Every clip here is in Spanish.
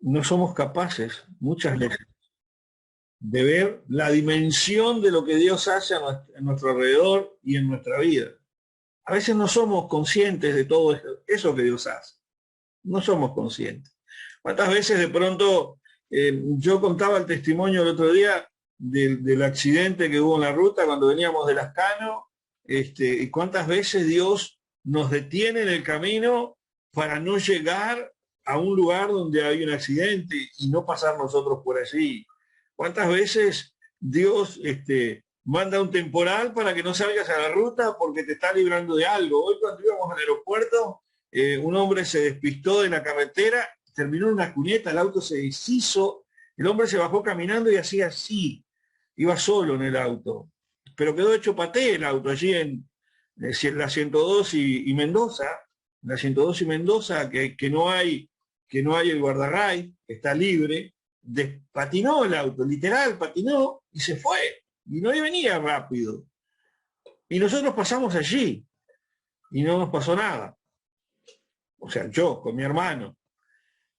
no somos capaces muchas veces de ver la dimensión de lo que Dios hace a nuestro alrededor y en nuestra vida. A veces no somos conscientes de todo eso que Dios hace. No somos conscientes. ¿Cuántas veces de pronto yo contaba el testimonio el otro día del accidente que hubo en la ruta cuando veníamos de Lascano, y cuántas veces Dios nos detiene en el camino para no llegar a un lugar donde hay un accidente y no pasar nosotros por allí? ¿Cuántas veces Dios manda un temporal para que no salgas a la ruta porque te está librando de algo? Hoy cuando íbamos al aeropuerto, un hombre se despistó de la carretera, terminó en una cuneta, el auto se deshizo, el hombre se bajó caminando y hacía así, iba solo en el auto, pero quedó hecho paté el auto allí en la 102 y Mendoza, la 102 y Mendoza, que no hay el guardarray, está libre, patinó el auto, literal, patinó y se fue, y no venía rápido. Y nosotros pasamos allí y no nos pasó nada. O sea, yo con mi hermano.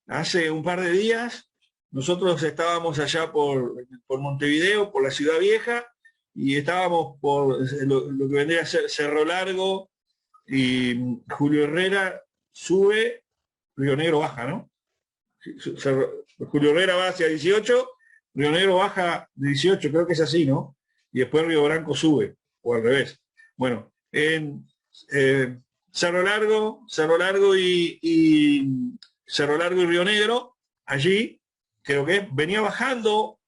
Hace un par de días nosotros estábamos allá por Montevideo, por la Ciudad Vieja, y estábamos por lo que vendría a ser Cerro Largo, y Julio Herrera sube, Río Negro baja, ¿no? Julio Herrera va hacia 18, Río Negro baja de 18, creo que es así, ¿no? Y después Río Branco sube, o al revés. Bueno, en Cerro Largo y Cerro Largo y Río Negro, allí, creo que venía bajando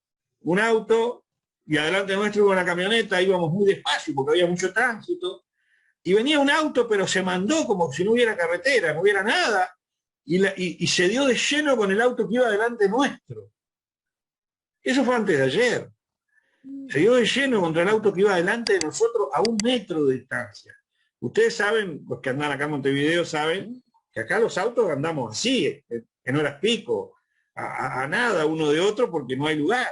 un auto y adelante nuestro iba una camioneta, íbamos muy despacio porque había mucho tránsito, y venía un auto pero se mandó como si no hubiera carretera, no hubiera nada, y se dio de lleno con el auto que iba adelante nuestro. Eso fue antes de ayer. Se dio de lleno contra el auto que iba adelante de nosotros a 1 metro de distancia. Ustedes saben, los que andan acá en Montevideo saben que acá los autos andamos así, en horas pico, a nada uno de otro porque no hay lugar.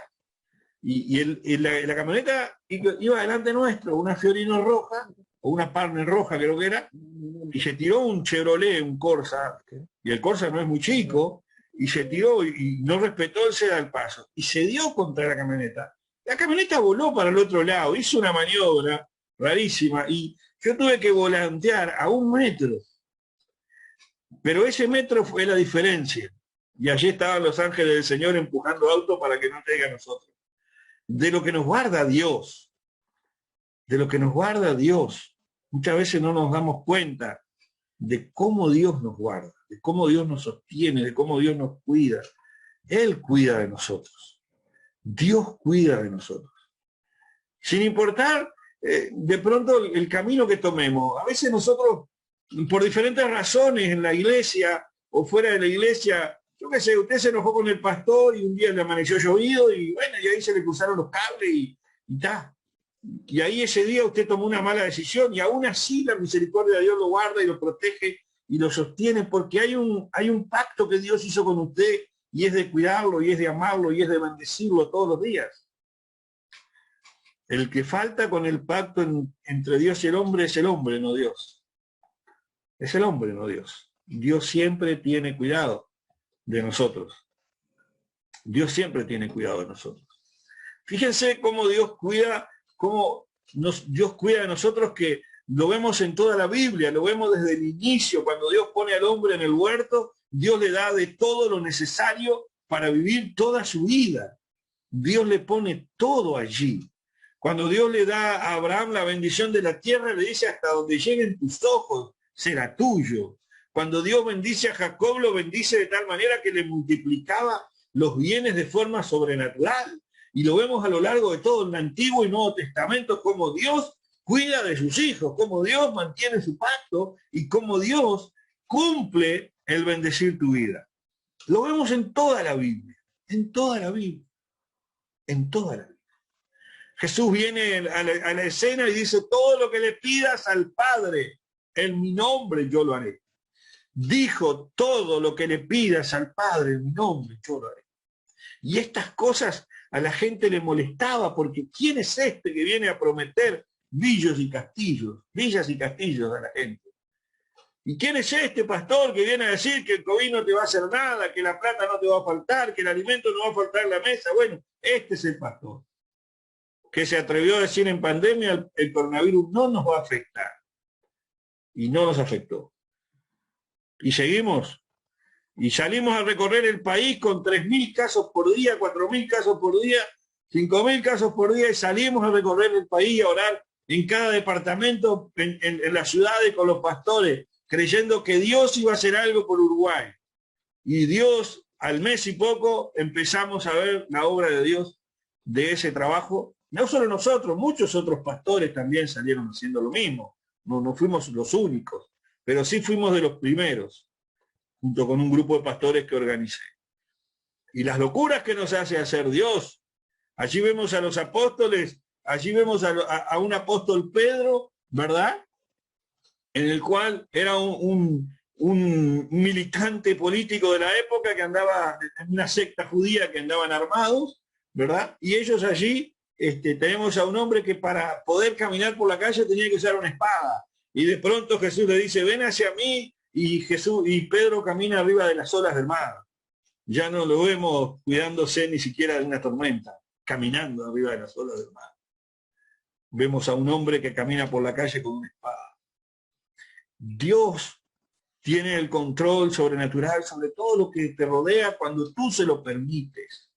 Y la camioneta iba adelante nuestro, una Fiorino roja, o una Partner roja creo que era, y se tiró un Chevrolet, un Corsa, y el Corsa no es muy chico, y se tiró y no respetó el ceda al paso, y se dio contra la camioneta. La camioneta voló para el otro lado, hizo una maniobra rarísima, y yo tuve que volantear a 1 metro, pero ese metro fue la diferencia. Y allí estaban los ángeles del Señor empujando auto para que no caiga a nosotros. De lo que nos guarda Dios, de lo que nos guarda Dios. Muchas veces no nos damos cuenta de cómo Dios nos guarda, de cómo Dios nos sostiene, de cómo Dios nos cuida. Él cuida de nosotros. Dios cuida de nosotros. Sin importar de pronto el camino que tomemos. A veces nosotros, por diferentes razones en la iglesia o fuera de la iglesia, yo qué sé, usted se enojó con el pastor y un día le amaneció llovido y bueno, y ahí se le cruzaron los cables y ta. Y ahí ese día usted tomó una mala decisión y aún así la misericordia de Dios lo guarda y lo protege y lo sostiene porque hay un pacto que Dios hizo con usted y es de cuidarlo y es de amarlo y es de bendecirlo todos los días. El que falta con el pacto entre Dios y el hombre es el hombre, no Dios. Es el hombre, no Dios. Dios siempre tiene cuidado de nosotros. Dios siempre tiene cuidado de nosotros. Fíjense cómo Dios cuida, Dios cuida de nosotros, que lo vemos en toda la Biblia, lo vemos desde el inicio. Cuando Dios pone al hombre en el huerto, Dios le da de todo lo necesario para vivir toda su vida. Dios le pone todo allí. Cuando Dios le da a Abraham la bendición de la tierra, le dice: hasta donde lleguen tus ojos será tuyo. Cuando Dios bendice a Jacob, lo bendice de tal manera que le multiplicaba los bienes de forma sobrenatural. Y lo vemos a lo largo de todo el Antiguo y Nuevo Testamento, cómo Dios cuida de sus hijos, cómo Dios mantiene su pacto y cómo Dios cumple el bendecir tu vida. Lo vemos en toda la Biblia, en toda la Biblia, en toda la Biblia. Jesús viene a la escena y dice: todo lo que le pidas al Padre en mi nombre yo lo haré. Dijo: todo lo que le pidas al Padre en mi nombre yo lo haré. Y estas cosas a la gente le molestaba, porque ¿quién es este que viene a prometer villas y castillos a la gente? ¿Y quién es este pastor que viene a decir que el COVID no te va a hacer nada, que la plata no te va a faltar, que el alimento no va a faltar en la mesa? Bueno, este es el pastor que se atrevió a decir en pandemia el coronavirus no nos va a afectar. Y no nos afectó. Y seguimos. Y salimos a recorrer el país con 3.000 casos por día, 4.000 casos por día, 5.000 casos por día, y salimos a recorrer el país y a orar en cada departamento, en las ciudades con los pastores, creyendo que Dios iba a hacer algo por Uruguay. Y Dios, al mes y poco, empezamos a ver la obra de Dios de ese trabajo. No solo nosotros, muchos otros pastores también salieron haciendo lo mismo. No fuimos los únicos, pero sí fuimos de los primeros, junto con un grupo de pastores que organicé. Y las locuras que nos hace hacer Dios. Allí vemos a los apóstoles, allí vemos a un apóstol Pedro, ¿verdad? En el cual era un militante político de la época que andaba en una secta judía que andaban armados, ¿verdad? Y ellos allí, tenemos a un hombre que para poder caminar por la calle tenía que usar una espada. Y de pronto Jesús le dice, ven hacia mí, y Pedro camina arriba de las olas del mar. Ya no lo vemos cuidándose ni siquiera de una tormenta, caminando arriba de las olas del mar. Vemos a un hombre que camina por la calle con una espada. Dios tiene el control sobrenatural sobre todo lo que te rodea cuando tú se lo permites.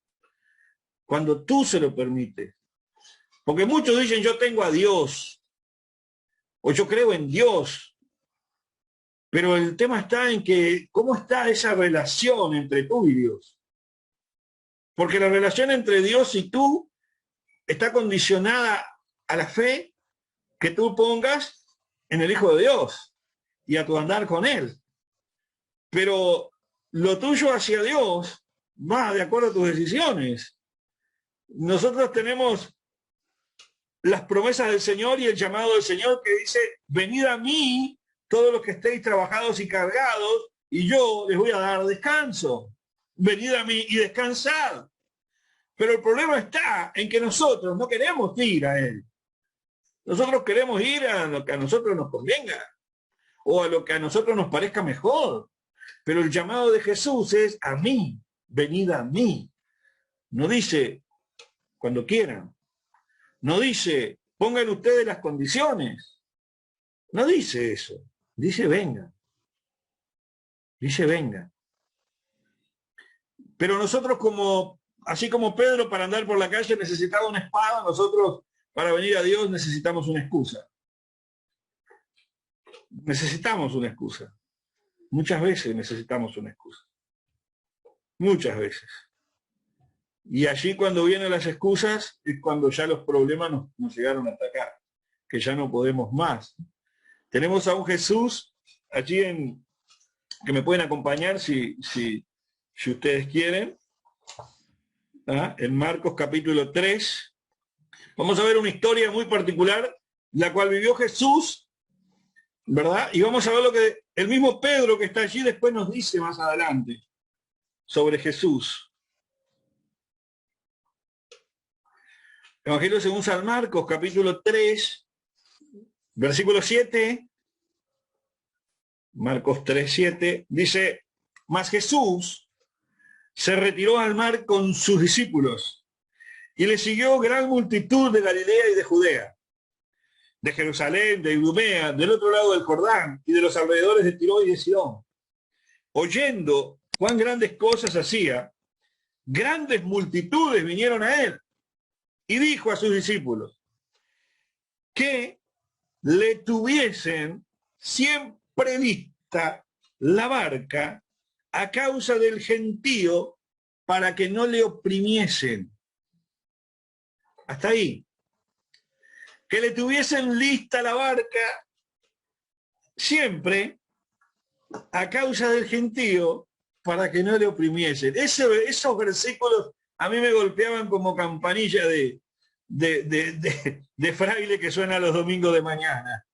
Cuando tú se lo permites. Porque muchos dicen, yo tengo a Dios, o yo creo en Dios. Pero el tema está en que, ¿cómo está esa relación entre tú y Dios? Porque la relación entre Dios y tú está condicionada a la fe que tú pongas en el Hijo de Dios y a tu andar con Él. Pero lo tuyo hacia Dios va de acuerdo a tus decisiones. Nosotros tenemos las promesas del Señor y el llamado del Señor que dice, venid a mí todos los que estéis trabajados y cargados, y yo les voy a dar descanso. Venid a mí y descansad. Pero el problema está en que nosotros no queremos ir a Él. Nosotros queremos ir a lo que a nosotros nos convenga, o a lo que a nosotros nos parezca mejor. Pero el llamado de Jesús es a mí, venid a mí. No dice cuando quieran. No dice pongan ustedes las condiciones. No dice eso. Dice venga. Dice venga. Pero nosotros así como Pedro para andar por la calle necesitaba una espada, nosotros para venir a Dios necesitamos una excusa. Necesitamos una excusa. Muchas veces necesitamos una excusa. Muchas veces. Y allí cuando vienen las excusas es cuando ya los problemas nos llegaron a atacar, que ya no podemos más. Tenemos a un Jesús allí que me pueden acompañar si ustedes quieren, en Marcos capítulo 3. Vamos a ver una historia muy particular, la cual vivió Jesús, ¿verdad? Y vamos a ver lo que el mismo Pedro que está allí después nos dice más adelante sobre Jesús. Evangelio según San Marcos, capítulo 3, versículo 7. Marcos 3, 7, dice, mas Jesús se retiró al mar con sus discípulos y le siguió gran multitud de Galilea y de Judea, de Jerusalén, de Idumea, del otro lado del Jordán y de los alrededores de Tiro y de Sidón. Oyendo cuán grandes cosas hacía, grandes multitudes vinieron a él y dijo a sus discípulos que le tuviesen siempre lista la barca a causa del gentío para que no le oprimiesen. Hasta ahí. Que le tuviesen lista la barca siempre a causa del gentío para que no le oprimiesen. Esos versículos a mí me golpeaban como campanilla de fraile que suena los domingos de mañana.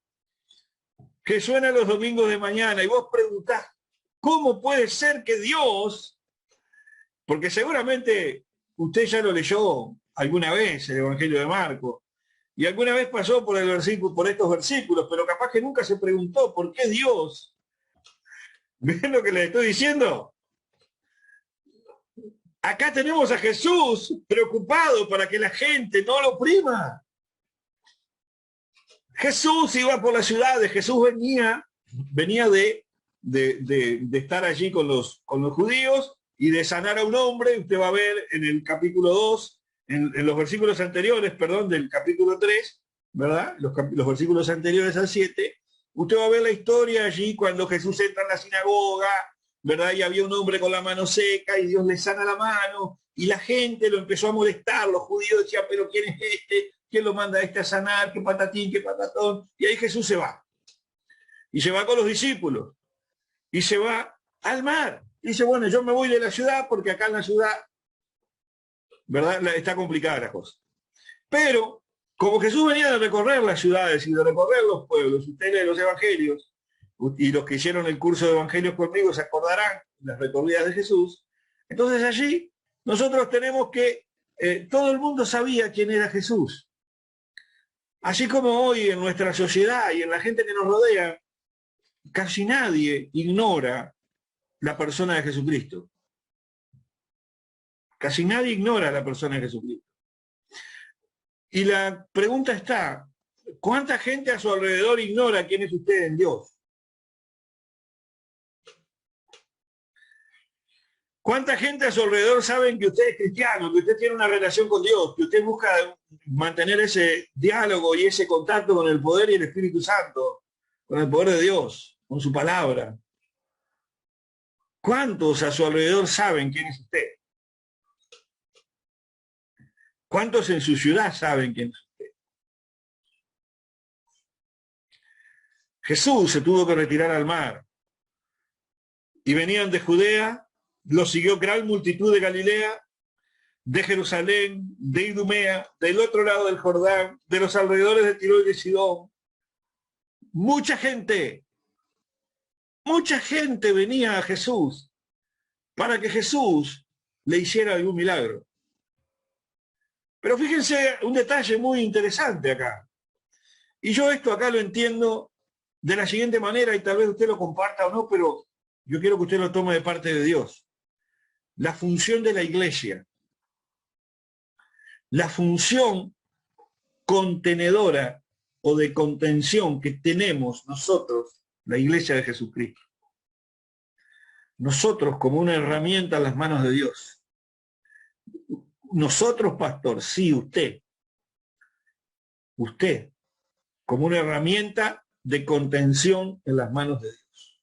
Que suena los domingos de mañana y vos preguntás, ¿cómo puede ser que Dios, porque seguramente usted ya lo leyó alguna vez el Evangelio de Marcos, y alguna vez pasó por estos versículos, pero capaz que nunca se preguntó por qué Dios ¿Ven lo que les estoy diciendo? Acá tenemos a Jesús preocupado para que la gente no lo oprima. Jesús iba por las ciudades, Jesús venía de estar allí con los judíos y de sanar a un hombre. Usted va a ver en el capítulo 2, en los versículos anteriores, perdón, del capítulo 3, ¿verdad? Los versículos anteriores al 7, usted va a ver la historia allí cuando Jesús entra en la sinagoga, ¿verdad? Y había un hombre con la mano seca y Dios le sana la mano y la gente lo empezó a molestar, los judíos decían, pero ¿quién es este? ¿Quién lo manda a este a sanar? ¿Qué patatín, qué patatón? Y ahí Jesús se va. Y se va con los discípulos. Y se va al mar. Y dice, bueno, yo me voy de la ciudad porque acá en la ciudad, ¿verdad? Está complicada la cosa. Pero, como Jesús venía de recorrer las ciudades y de recorrer los pueblos, ustedes leen los evangelios, y los que hicieron el curso de evangelios conmigo se acordarán de las recorridas de Jesús. Entonces allí nosotros tenemos que, todo el mundo sabía quién era Jesús. Así como hoy en nuestra sociedad y en la gente que nos rodea, casi nadie ignora la persona de Jesucristo. Casi nadie ignora la persona de Jesucristo. Y la pregunta está, ¿cuánta gente a su alrededor ignora quién es usted en Dios? ¿Cuánta gente a su alrededor sabe que usted es cristiano, que usted tiene una relación con Dios, que usted busca mantener ese diálogo y ese contacto con el poder y el Espíritu Santo, con el poder de Dios, con su palabra? ¿Cuántos a su alrededor saben quién es usted? ¿Cuántos en su ciudad saben quién es usted? Jesús se tuvo que retirar al mar y venían de Judea, lo siguió gran multitud de Galilea, de Jerusalén, de Idumea, del otro lado del Jordán, de los alrededores de Tiro y de Sidón. Mucha gente venía a Jesús para que Jesús le hiciera algún milagro. Pero fíjense un detalle muy interesante acá. Y yo esto acá lo entiendo de la siguiente manera, y tal vez usted lo comparta o no, pero yo quiero que usted lo tome de parte de Dios. La función de la iglesia, la función contenedora o de contención que tenemos nosotros, la iglesia de Jesucristo. Nosotros como una herramienta en las manos de Dios. Nosotros, pastor, sí, usted, como una herramienta de contención en las manos de Dios.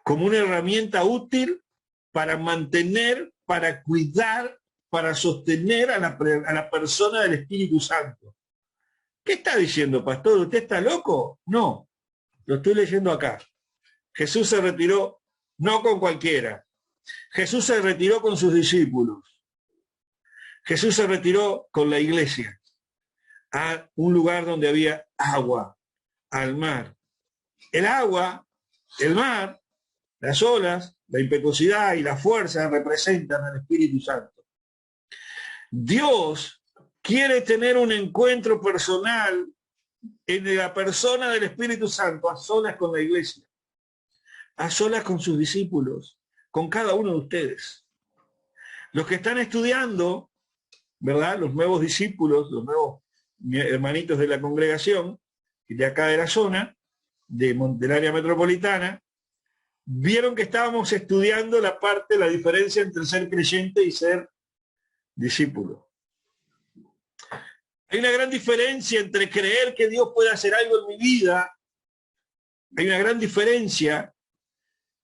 Como una herramienta útil para mantener, para cuidar, para sostener a la persona del Espíritu Santo. ¿Qué está diciendo, pastor? ¿Usted está loco? No, lo estoy leyendo acá. Jesús se retiró no con cualquiera. Jesús se retiró con sus discípulos. Jesús se retiró con la iglesia a un lugar donde había agua, al mar. El agua, el mar, las olas, la impetuosidad y la fuerza representan al Espíritu Santo. Dios quiere tener un encuentro personal en la persona del Espíritu Santo, a solas con la iglesia, a solas con sus discípulos, con cada uno de ustedes. Los que están estudiando, ¿verdad? Los nuevos discípulos, los nuevos hermanitos de la congregación, de acá de la zona, del área metropolitana, vieron que estábamos estudiando la diferencia entre ser creyente y ser discípulo. Hay una gran diferencia entre creer que Dios puede hacer algo en mi vida. Hay una gran diferencia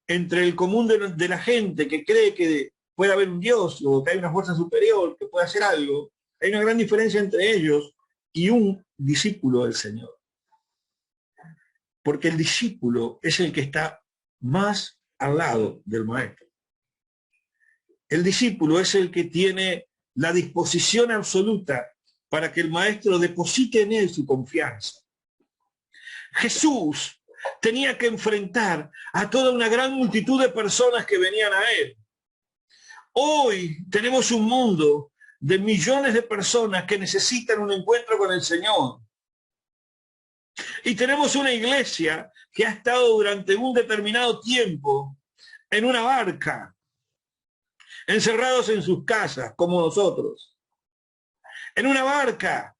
entre el común de la gente que cree que puede haber un Dios o que hay una fuerza superior que puede hacer algo. Hay una gran diferencia entre ellos y un discípulo del Señor. Porque el discípulo es el que está más al lado del maestro. El discípulo es el que tiene la disposición absoluta para que el maestro deposite en él su confianza. Jesús tenía que enfrentar a toda una gran multitud de personas que venían a él. Hoy tenemos un mundo de millones de personas que necesitan un encuentro con el Señor. Y tenemos una iglesia que ha estado durante un determinado tiempo en una barca, encerrados en sus casas, como nosotros, en una barca,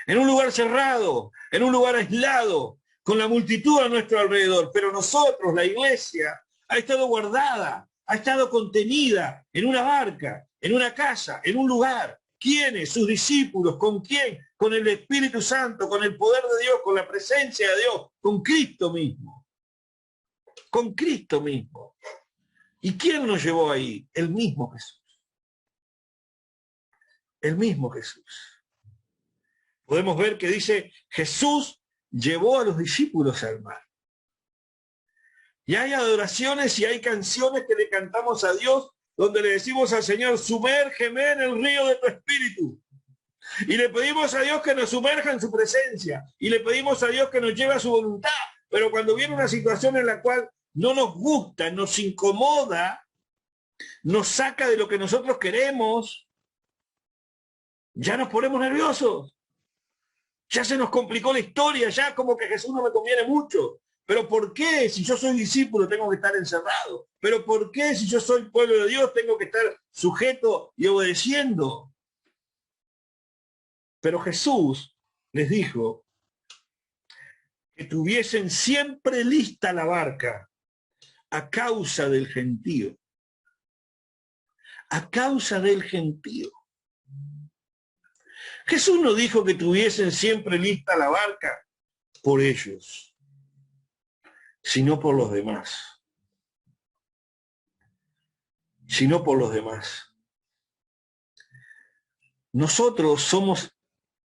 en un lugar cerrado, en un lugar aislado, con la multitud a nuestro alrededor. Pero nosotros, la iglesia, ha estado guardada, ha estado contenida en una barca, en una casa, en un lugar. ¿Quiénes? Sus discípulos. ¿Con quién? Con el Espíritu Santo, con el poder de Dios, con la presencia de Dios, con Cristo mismo. Con Cristo mismo. ¿Y quién nos llevó ahí? El mismo Jesús. El mismo Jesús. Podemos ver que dice, Jesús llevó a los discípulos al mar. Y hay adoraciones y hay canciones que le cantamos a Dios, donde le decimos al Señor, sumérgeme en el río de tu espíritu. Y le pedimos a Dios que nos sumerja en su presencia. Y le pedimos a Dios que nos lleve a su voluntad. Pero cuando viene una situación en la cual no nos gusta, nos incomoda, nos saca de lo que nosotros queremos, ya nos ponemos nerviosos. Ya se nos complicó la historia, ya como que Jesús no me conviene mucho. ¿Pero por qué? Si yo soy discípulo tengo que estar encerrado. ¿Pero por qué? Si yo soy pueblo de Dios tengo que estar sujeto y obedeciendo. Pero Jesús les dijo que tuviesen siempre lista la barca a causa del gentío. A causa del gentío. Jesús no dijo que tuviesen siempre lista la barca por ellos, sino por los demás. Sino por los demás. Nosotros somos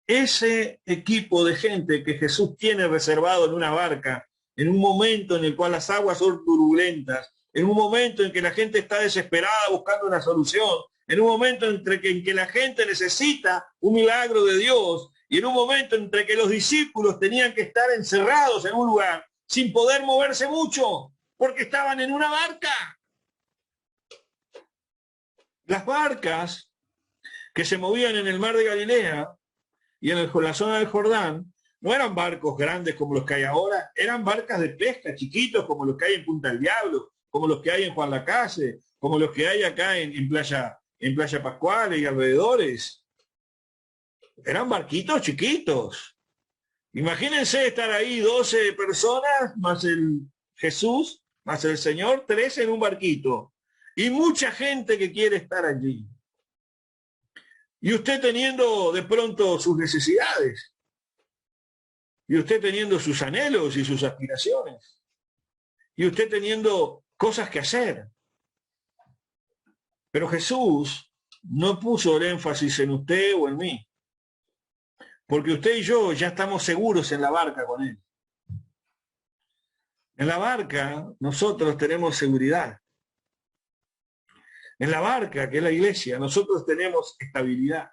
ese equipo de gente que Jesús tiene reservado en una barca, en un momento en el cual las aguas son turbulentas, en un momento en que la gente está desesperada buscando una solución, en un momento en que la gente necesita un milagro de Dios, y en un momento entre que los discípulos tenían que estar encerrados en un lugar sin poder moverse mucho, porque estaban en una barca. Las barcas que se movían en el mar de Galilea y en la zona del Jordán no eran barcos grandes como los que hay ahora, eran barcas de pesca chiquitos como los que hay en Punta del Diablo, como los que hay en Juan Lacase, como los que hay acá en Playa Pascual y alrededores. Eran barquitos chiquitos. Imagínense estar ahí 12 personas, más el Jesús, más el Señor, 3 en un barquito. Y mucha gente que quiere estar allí. Y usted teniendo de pronto sus necesidades. Y usted teniendo sus anhelos y sus aspiraciones. Y usted teniendo cosas que hacer. Pero Jesús no puso el énfasis en usted o en mí. Porque usted y yo ya estamos seguros en la barca con Él. En la barca nosotros tenemos seguridad. En la barca, que es la iglesia, nosotros tenemos estabilidad.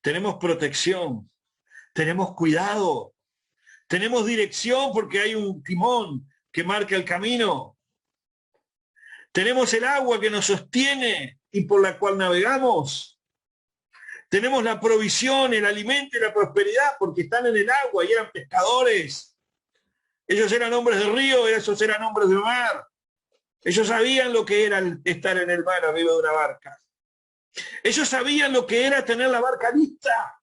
Tenemos protección. Tenemos cuidado. Tenemos dirección porque hay un timón que marca el camino. Tenemos el agua que nos sostiene y por la cual navegamos. Tenemos la provisión, el alimento y la prosperidad porque están en el agua y eran pescadores. Ellos eran hombres de río, esos eran hombres de mar. Ellos sabían lo que era estar en el mar arriba de una barca. Ellos sabían lo que era tener la barca lista.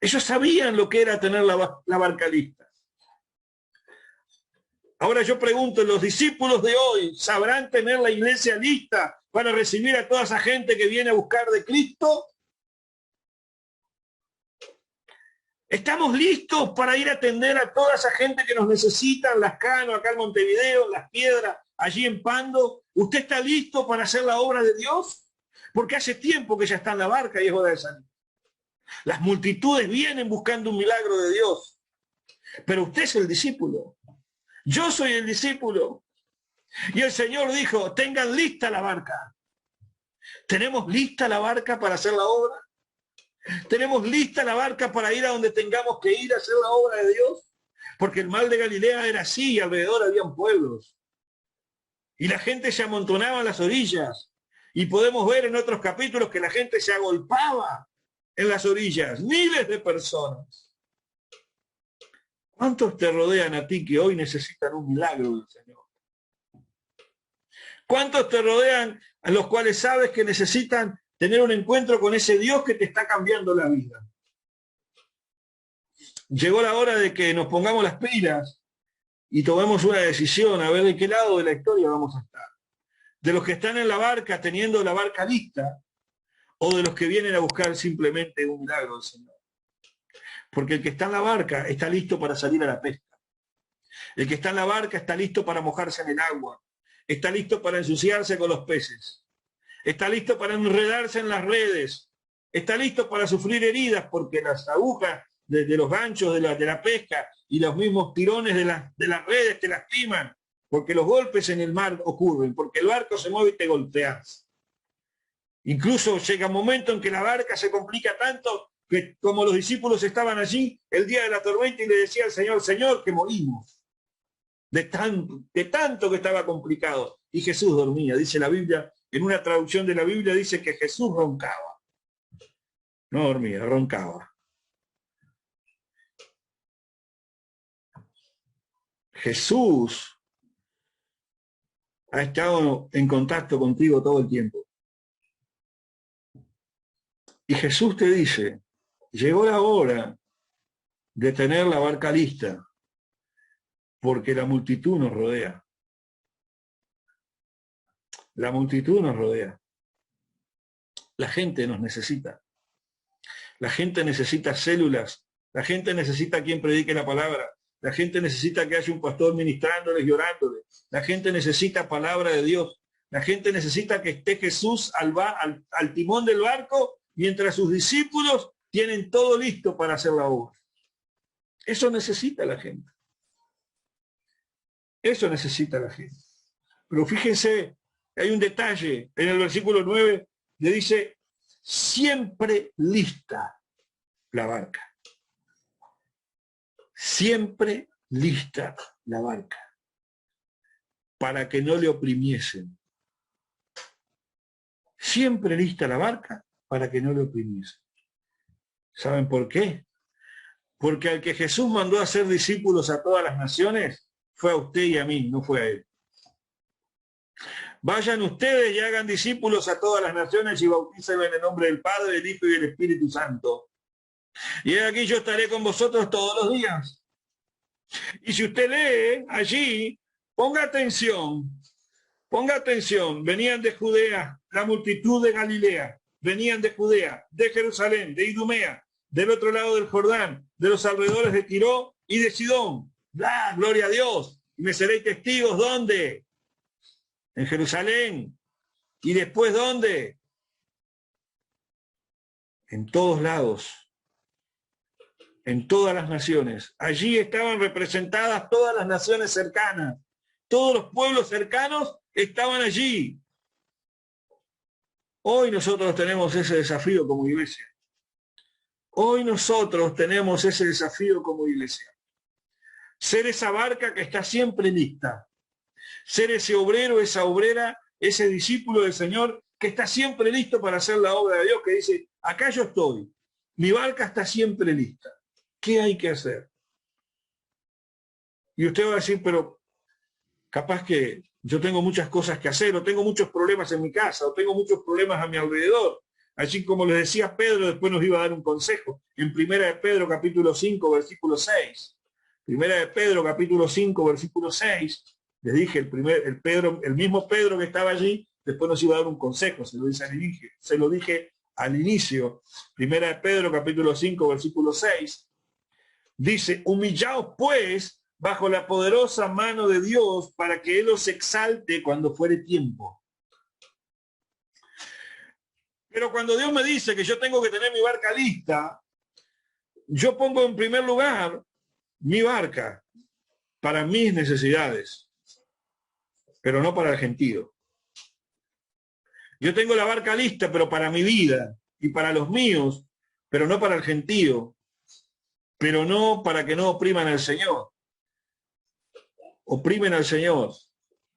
Ellos sabían lo que era tener la barca lista. Ahora yo pregunto, ¿los discípulos de hoy sabrán tener la iglesia lista para recibir a toda esa gente que viene a buscar de Cristo? ¿Estamos listos para ir a atender a toda esa gente que nos necesita en Las Cano, acá en Montevideo, en Las Piedras, allí en Pando? ¿Usted está listo para hacer la obra de Dios? Porque hace tiempo que ya está en la barca y es hora de salir. Las multitudes vienen buscando un milagro de Dios. Pero usted es el discípulo. Yo soy el discípulo. Y el Señor dijo, tengan lista la barca. ¿Tenemos lista la barca para hacer la obra? ¿Tenemos lista la barca para ir a donde tengamos que ir a hacer la obra de Dios? Porque el mar de Galilea era así y alrededor habían pueblos. Y la gente se amontonaba en las orillas. Y podemos ver en otros capítulos que la gente se agolpaba en las orillas. Miles de personas. ¿Cuántos te rodean a ti que hoy necesitan un milagro del Señor? ¿Cuántos te rodean a los cuales sabes que necesitan tener un encuentro con ese Dios que te está cambiando la vida? Llegó la hora de que nos pongamos las pilas y tomemos una decisión, a ver de qué lado de la historia vamos a estar. De los que están en la barca teniendo la barca lista, o de los que vienen a buscar simplemente un milagro del Señor. Porque el que está en la barca está listo para salir a la pesca. El que está en la barca está listo para mojarse en el agua. Está listo para ensuciarse con los peces. Está listo para enredarse en las redes. Está listo para sufrir heridas porque las agujas de los ganchos de la pesca y los mismos tirones de las redes te lastiman. Porque los golpes en el mar ocurren. Porque el barco se mueve y te golpeas. Incluso llega un momento en que la barca se complica tanto que como los discípulos estaban allí el día de la tormenta y le decía al Señor, Señor, que morimos. De tanto que estaba complicado. Y Jesús dormía, dice la Biblia, en una traducción de la Biblia dice que Jesús roncaba. No dormía, roncaba. Jesús ha estado en contacto contigo todo el tiempo. Y Jesús te dice, llegó la hora de tener la barca lista, porque la multitud nos rodea. La multitud nos rodea. La gente nos necesita. La gente necesita células. La gente necesita quien predique la palabra. La gente necesita que haya un pastor ministrándoles y orándoles. La gente necesita palabra de Dios. La gente necesita que esté Jesús al timón del barco mientras sus discípulos tienen todo listo para hacer la obra. Eso necesita la gente. Eso necesita la gente. Pero fíjense, hay un detalle. En el versículo 9 le dice, siempre lista la barca. Siempre lista la barca. Para que no le oprimiesen. Siempre lista la barca para que no le oprimiesen. ¿Saben por qué? Porque al que Jesús mandó a hacer discípulos a todas las naciones, fue a usted y a mí, no fue a él. Vayan ustedes y hagan discípulos a todas las naciones y bautícenlos en el nombre del Padre, del Hijo y del Espíritu Santo. Y aquí yo estaré con vosotros todos los días. Y si usted lee allí, ponga atención, venían de Judea, la multitud de Galilea, venían de Judea, de Jerusalén, de Idumea, del otro lado del Jordán, de los alrededores de Tiro y de Sidón. ¡Ah, gloria a Dios! Y me seréis testigos, ¿dónde? En Jerusalén. ¿Y después dónde? En todos lados. En todas las naciones. Allí estaban representadas todas las naciones cercanas. Todos los pueblos cercanos estaban allí. Hoy nosotros tenemos ese desafío como iglesia. Hoy nosotros tenemos ese desafío como iglesia. Ser esa barca que está siempre lista. Ser ese obrero, esa obrera, ese discípulo del Señor que está siempre listo para hacer la obra de Dios, que dice, acá yo estoy. Mi barca está siempre lista. ¿Qué hay que hacer? Y usted va a decir, pero capaz que yo tengo muchas cosas que hacer, o tengo muchos problemas en mi casa, o tengo muchos problemas a mi alrededor. Así como les decía Pedro, después nos iba a dar un consejo. En 1 de Pedro, capítulo 5, versículo 6. 1 de Pedro, capítulo 5, versículo 6. Les dije, el mismo Pedro que estaba allí, después nos iba a dar un consejo, se lo dije al inicio. 1 de Pedro, capítulo 5, versículo 6. Dice, humillaos pues bajo la poderosa mano de Dios para que Él os exalte cuando fuere tiempo. Pero cuando Dios me dice que yo tengo que tener mi barca lista, yo pongo en primer lugar mi barca para mis necesidades, pero no para el gentío. Yo tengo la barca lista, pero para mi vida y para los míos, pero no para el gentío, pero no para que no opriman al Señor. Oprimen al Señor,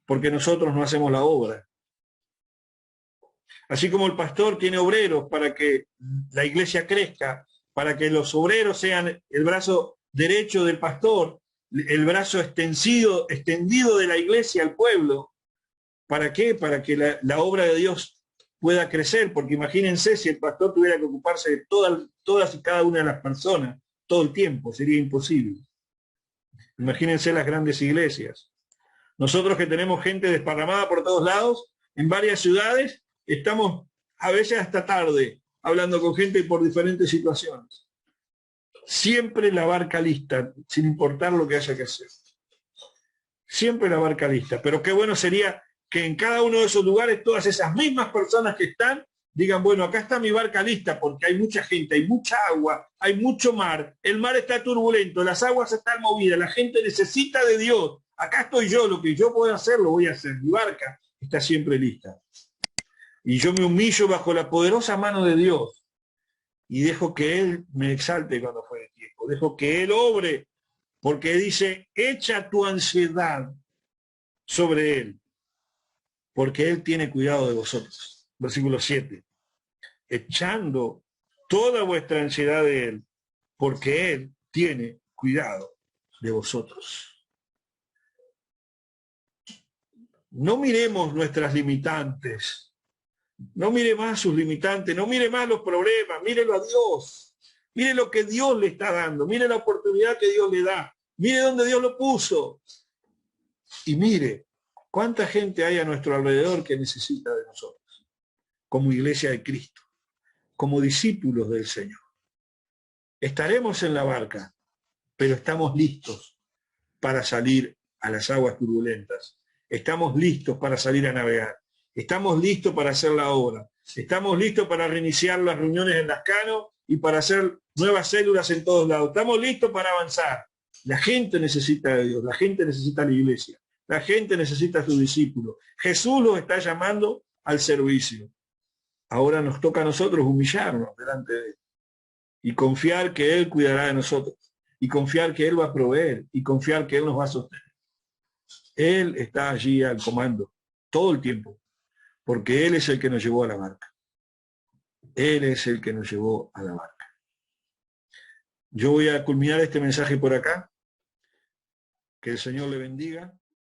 porque nosotros no hacemos la obra. Así como el pastor tiene obreros para que la iglesia crezca, para que los obreros sean el brazo derecho del pastor, el brazo extendido de la iglesia al pueblo, ¿Para qué? Para que la obra de Dios pueda crecer, porque imagínense si el pastor tuviera que ocuparse de todas y cada una de las personas todo el tiempo, sería imposible. Imagínense las grandes iglesias. Nosotros que tenemos gente desparramada por todos lados, en varias ciudades, estamos a veces hasta tarde hablando con gente por diferentes situaciones. Siempre la barca lista, sin importar lo que haya que hacer. Siempre la barca lista. Pero qué bueno sería que en cada uno de esos lugares todas esas mismas personas que están digan, bueno, acá está mi barca lista porque hay mucha gente, hay mucha agua, hay mucho mar, el mar está turbulento, las aguas están movidas, la gente necesita de Dios. Acá estoy yo, lo que yo puedo hacer, lo voy a hacer. Mi barca está siempre lista. Y yo me humillo bajo la poderosa mano de Dios y dejo que Él me exalte cuando fuere tiempo. Dejo que Él obre, porque dice, echa tu ansiedad sobre Él, porque Él tiene cuidado de vosotros. Versículo 7. Echando toda vuestra ansiedad de Él, porque Él tiene cuidado de vosotros. No miremos nuestras limitantes. No mire más sus limitantes, no mire más los problemas, mírelo a Dios. Mire lo que Dios le está dando, mire la oportunidad que Dios le da, mire dónde Dios lo puso. Y mire cuánta gente hay a nuestro alrededor que necesita de nosotros, como iglesia de Cristo, como discípulos del Señor. Estaremos en la barca, pero estamos listos para salir a las aguas turbulentas. Estamos listos para salir a navegar. Estamos listos para hacer la obra. Estamos listos para reiniciar las reuniones en Lascano y para hacer nuevas células en todos lados. Estamos listos para avanzar. La gente necesita de Dios, la gente necesita la iglesia, la gente necesita a sus discípulos. Jesús los está llamando al servicio. Ahora nos toca a nosotros humillarnos delante de Él y confiar que Él cuidará de nosotros y confiar que Él va a proveer y confiar que Él nos va a sostener. Él está allí al comando todo el tiempo, porque Él es el que nos llevó a la barca. Él es el que nos llevó a la barca. Yo voy a culminar este mensaje por acá. Que el Señor le bendiga.